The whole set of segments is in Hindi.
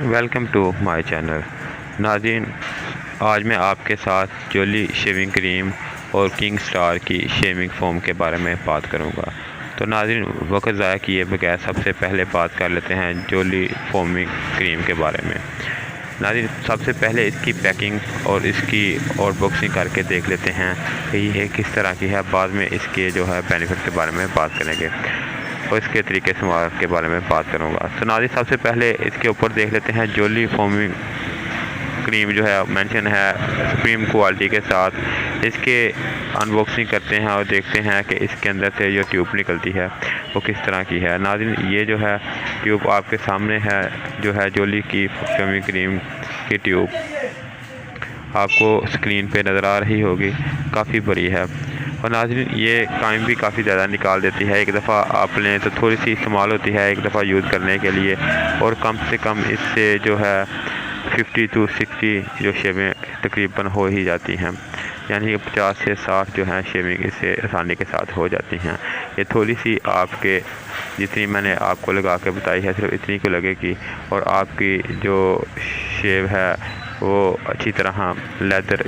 Welcome to my channel. नाज़रीन, आज मैं आपके साथ जोली शेविंग क्रीम और किंग स्टार की शेविंग फोम के बारे में बात करूंगा। तो नाज़रीन, वक्त ज़ाया किए बगैर सबसे पहले बात कर लेते हैं जोली फोमिंग क्रीम के बारे में। नाज़रीन, सबसे पहले इसकी पैकिंग और इसकी और बॉक्सिंग करके देख लेते हैं कि ये किस तरह की है। बाद में इसके जो है बेनिफिट के बारे में बात करेंगे और इसके तरीके इस्तेमाल के बारे में बात करूंगा। तो नाज़रीन, सबसे पहले इसके ऊपर देख लेते हैं जोली फोमिंग क्रीम जो है मेंशन है सुप्रीम क्वालिटी के साथ। इसके अनबॉक्सिंग करते हैं और देखते हैं कि इसके अंदर से जो ट्यूब निकलती है वो किस तरह की है। नाज़रीन, ये जो है ट्यूब आपके सामने है, जो है जोली की शेविंग क्रीम की ट्यूब आपको स्क्रीन पे नज़र आ रही होगी, काफ़ी बड़ी है। और नाज़रीन, ये टाइम भी काफ़ी ज़्यादा निकाल देती है। एक दफ़ा आप लें तो थोड़ी सी इस्तेमाल होती है एक दफ़ा यूज़ करने के लिए, और कम से कम इससे जो है 50 to 60 जो शेविंग तकरीबन हो ही जाती हैं, यानी कि 50 से 60 जो है शेविंग इससे आसानी के साथ हो जाती हैं। ये थोड़ी सी आपके जितनी मैंने आपको लगा के बताई है सिर्फ इतनी को लगेगी, और आपकी जो शेव है वो अच्छी तरह लेदर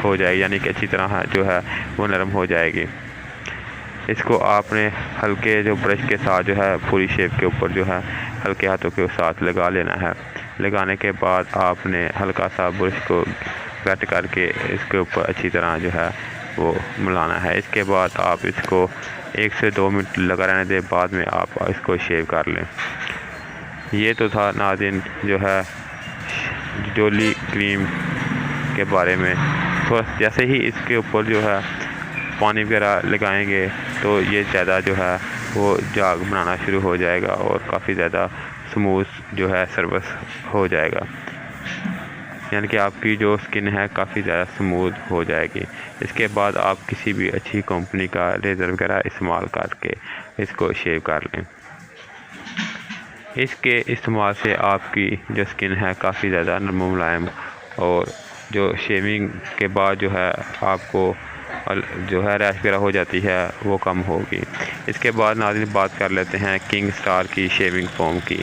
हो जाएगी, यानी कि अच्छी तरह जो है वो नरम हो जाएगी। इसको आपने हल्के जो ब्रश के साथ जो है पूरी शेप के ऊपर जो है हल्के हाथों के साथ लगा लेना है। लगाने के बाद आपने हल्का सा ब्रश को वेट करके इसके ऊपर अच्छी तरह जो है वो मिलाना है। इसके बाद आप इसको 1 से 2 मिनट लगा रहने दें, बाद में आप इसको शेव कर लें। ये तो था नाज़रीन जो है जोली क्रीम के बारे में। थोड़ा जैसे ही इसके ऊपर जो है पानी वगैरह लगाएंगे तो ये ज़्यादा जो है वो जाग बनाना शुरू हो जाएगा और काफ़ी ज़्यादा स्मूथ जो है सर्विस हो जाएगा, यानी कि आपकी जो स्किन है काफ़ी ज़्यादा स्मूथ हो जाएगी। इसके बाद आप किसी भी अच्छी कंपनी का रेज़र वगैरह इस्तेमाल करके इसको शेव कर लें। इसके इस्तेमाल से आपकी जो स्किन है काफ़ी ज़्यादा नरम मुलायम, और जो शेविंग के बाद जो है आपको जो है रैश वगैरह हो जाती है वो कम होगी। इसके बाद नाज़रीन बात कर लेते हैं किंग स्टार की शेविंग फोम की।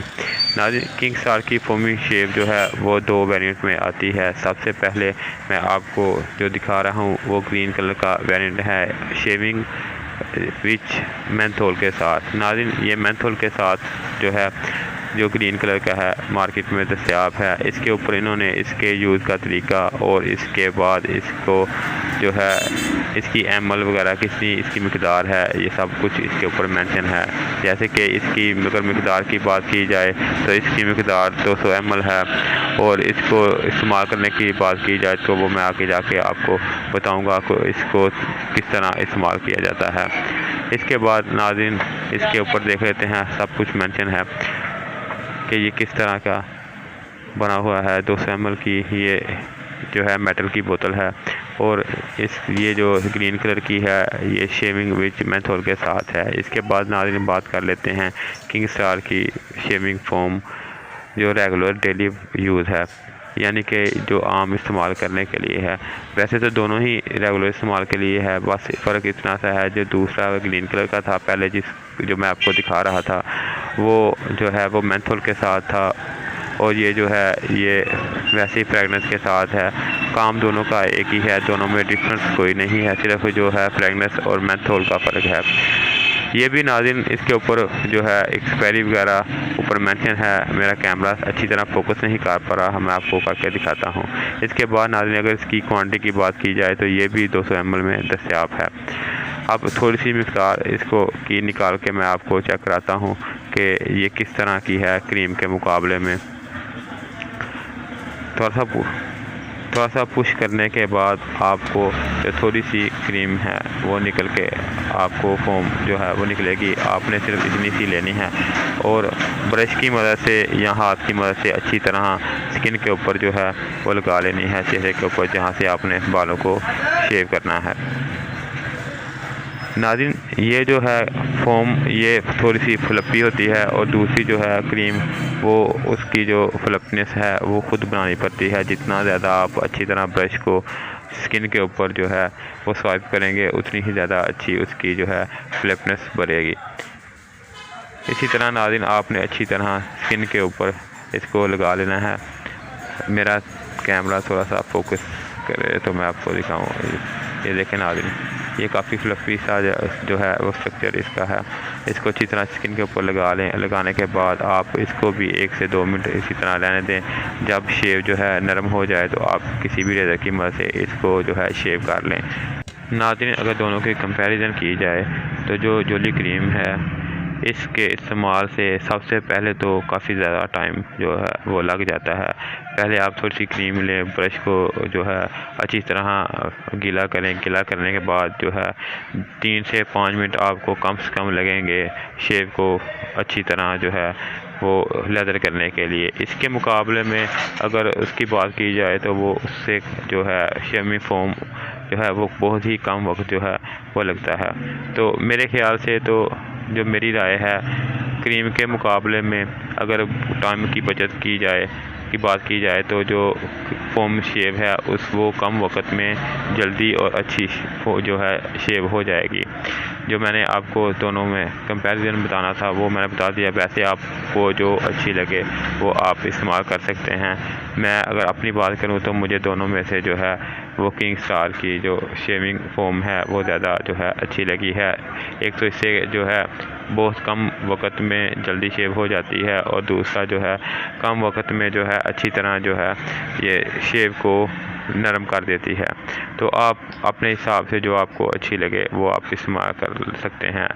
नाज़रीन, किंग स्टार की फोमिंग शेव जो है वो 2 वेरिएंट में आती है। सबसे पहले मैं आपको जो दिखा रहा हूँ वो ग्रीन कलर का वेरिएंट है, शेविंग विच मेंथोल के साथ। नाज़रीन, ये मेंथोल के साथ जो है जो ग्रीन कलर का है मार्केट में दस्तयाब है। इसके ऊपर इन्होंने इसके यूज़ का तरीका और इसके बाद इसको जो है इसकी ml वगैरह कितनी इसकी मकदार है ये सब कुछ इसके ऊपर मेंशन है। जैसे कि इसकी अगर मकदार की बात की जाए तो इसकी मकदार 200 ml है, और इसको इस्तेमाल करने की बात की जाए तो वो मैं आगे जाके आपको बताऊंगा कि इसको किस तरह इस्तेमाल किया जाता है। इसके बाद नाज़रीन इसके ऊपर देख लेते हैं, सब कुछ मेंशन है कि ये किस तरह का बना हुआ है। 200 ml की ये जो है मेटल की बोतल है, और ये जो ग्रीन कलर की है ये शेविंग विच मेंथोल के साथ है। इसके बाद नाज़रीन बात कर लेते हैं किंग स्टार की शेविंग फोम जो रेगुलर डेली यूज़ है, यानी कि जो आम इस्तेमाल करने के लिए है। वैसे तो दोनों ही रेगुलर इस्तेमाल के लिए है, बस फ़र्क इतना सा है जो दूसरा ग्रीन कलर का था पहले जो मैं आपको दिखा रहा था वो जो है वो मेंथोल के साथ था, और ये जो है ये वैसे ही फ्रेगनेंस के साथ है। काम दोनों का एक ही है, दोनों में डिफरेंस कोई नहीं है, सिर्फ जो है फ्रेगनेंस और मेंथोल का फ़र्क है। ये भी नाज़रीन इसके ऊपर जो है एक्सपायरी वगैरह ऊपर मेंशन है। मेरा कैमरा अच्छी तरह फोकस नहीं कर पा रहा, मैं आपको करके दिखाता हूँ। इसके बाद नाज़रीन अगर इसकी क्वांटिटी की बात की जाए तो ये भी 200 ml में दस्तयाब है। अब थोड़ी सी मकदार इसको की निकाल के मैं आपको चेक कराता हूँ कि ये किस तरह की है क्रीम के मुकाबले में। थोड़ा सा पुश करने के बाद आपको जो थोड़ी सी क्रीम है वो निकल के आपको फोम जो है वो निकलेगी। आपने सिर्फ इतनी सी लेनी है और ब्रश की मदद से या हाथ की मदद से अच्छी तरह स्किन के ऊपर जो है वो लगा लेनी है, चेहरे के ऊपर जहाँ से आपने बालों को शेव करना है। नाज़रीन, ये जो है फोम ये थोड़ी सी फ्लपी होती है, और दूसरी जो है क्रीम वो उसकी जो फ्लपनेस है वो ख़ुद बनानी पड़ती है। जितना ज़्यादा आप अच्छी तरह ब्रश को स्किन के ऊपर जो है वो स्वाइप करेंगे उतनी ही ज़्यादा अच्छी उसकी जो है फ्लपनेस बढ़ेगी। इसी तरह नाज़रीन आपने अच्छी तरह स्किन के ऊपर इसको लगा लेना है। मेरा कैमरा थोड़ा सा फोकस करे तो मैं आपको दिखाऊँ। ये देखें नाज़रीन, ये काफ़ी फ्लफ़ी सा जो है वो स्ट्रक्चर इसका है। इसको अच्छी तरह स्किन के ऊपर लगा लें। लगाने के बाद आप इसको भी 1 से 2 मिनट इसी तरह रहने दें। जब शेव जो है नरम हो जाए तो आप किसी भी रेज़र की मदद से इसको जो है शेव कर लें। नाज़रीन, अगर दोनों की कंपैरिजन की जाए तो जो जोली क्रीम है इसके इस्तेमाल से सबसे पहले तो काफ़ी ज़्यादा टाइम जो है वो लग जाता है। पहले आप थोड़ी सी क्रीम लें, ब्रश को जो है अच्छी तरह गीला करें। गीला करने के बाद जो है 3 से 5 मिनट आपको कम से कम लगेंगे शेव को अच्छी तरह जो है वो लेदर करने के लिए। इसके मुकाबले में अगर उसकी बात की जाए तो वो उससे जो है शेविंग फोम जो है वो बहुत ही कम वक्त जो है वो लगता है। तो मेरे ख्याल से तो जो मेरी राय है, क्रीम के मुकाबले में अगर टाइम की बचत की बात की जाए तो जो फोम शेव है वो कम वक्त में जल्दी और अच्छी जो है शेव हो जाएगी। जो मैंने आपको दोनों में कंपैरिजन बताना था वो मैंने बता दिया। वैसे आपको जो अच्छी लगे वो आप इस्तेमाल कर सकते हैं। मैं अगर अपनी बात करूं तो मुझे दोनों में से जो है वो किंग स्टार की जो शेविंग फोम है वो ज़्यादा जो है अच्छी लगी है। एक तो इससे जो है बहुत कम वक्त में जल्दी शेव हो जाती है और दूसरा जो है कम वक्त में जो है अच्छी तरह जो है ये शेव को नरम कर देती है। तो आप अपने हिसाब से जो आपको अच्छी लगे वो आप इस्तेमाल कर सकते हैं।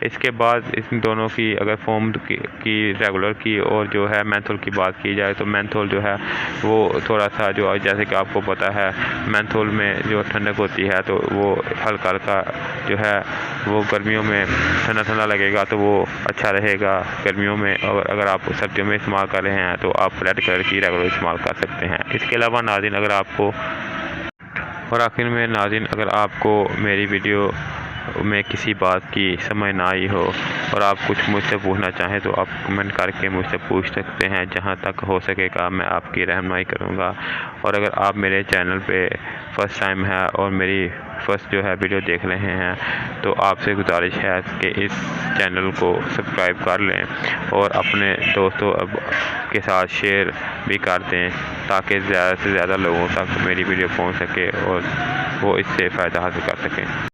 इसके बाद इन दोनों की अगर फोम की रेगुलर की और जो है मेंथोल की बात की जाए तो मेंथोल जो है वो थोड़ा सा जो जैसे कि आपको पता है मेंथोल में जो ठंडक होती है तो वो हल्का हल्का जो है वो गर्मियों में ठंडा ठंडा लगेगा तो वो अच्छा रहेगा गर्मियों में। और अगर आप सर्दियों में इस्तेमाल कर रहे हैं तो आप रेड कलर की रेगुलर इस्तेमाल कर सकते हैं। इसके अलावा नाज़रीन अगर आपको और आखिर में नाज़रीन अगर आपको मेरी वीडियो में किसी बात की समझ ना आई हो और आप कुछ मुझसे पूछना चाहें तो आप कमेंट करके मुझसे पूछ सकते हैं। जहां तक हो सकेगा मैं आपकी रहनुमाई करूंगा। और अगर आप मेरे चैनल पे फर्स्ट टाइम है और मेरी फर्स्ट जो है वीडियो देख रहे हैं तो आपसे गुजारिश है कि इस चैनल को सब्सक्राइब कर लें और अपने दोस्तों के साथ शेयर भी कर दें ताकि ज़्यादा से ज़्यादा लोगों तक मेरी वीडियो पहुंच सके और वो इससे फ़ायदा हासिल कर सकें।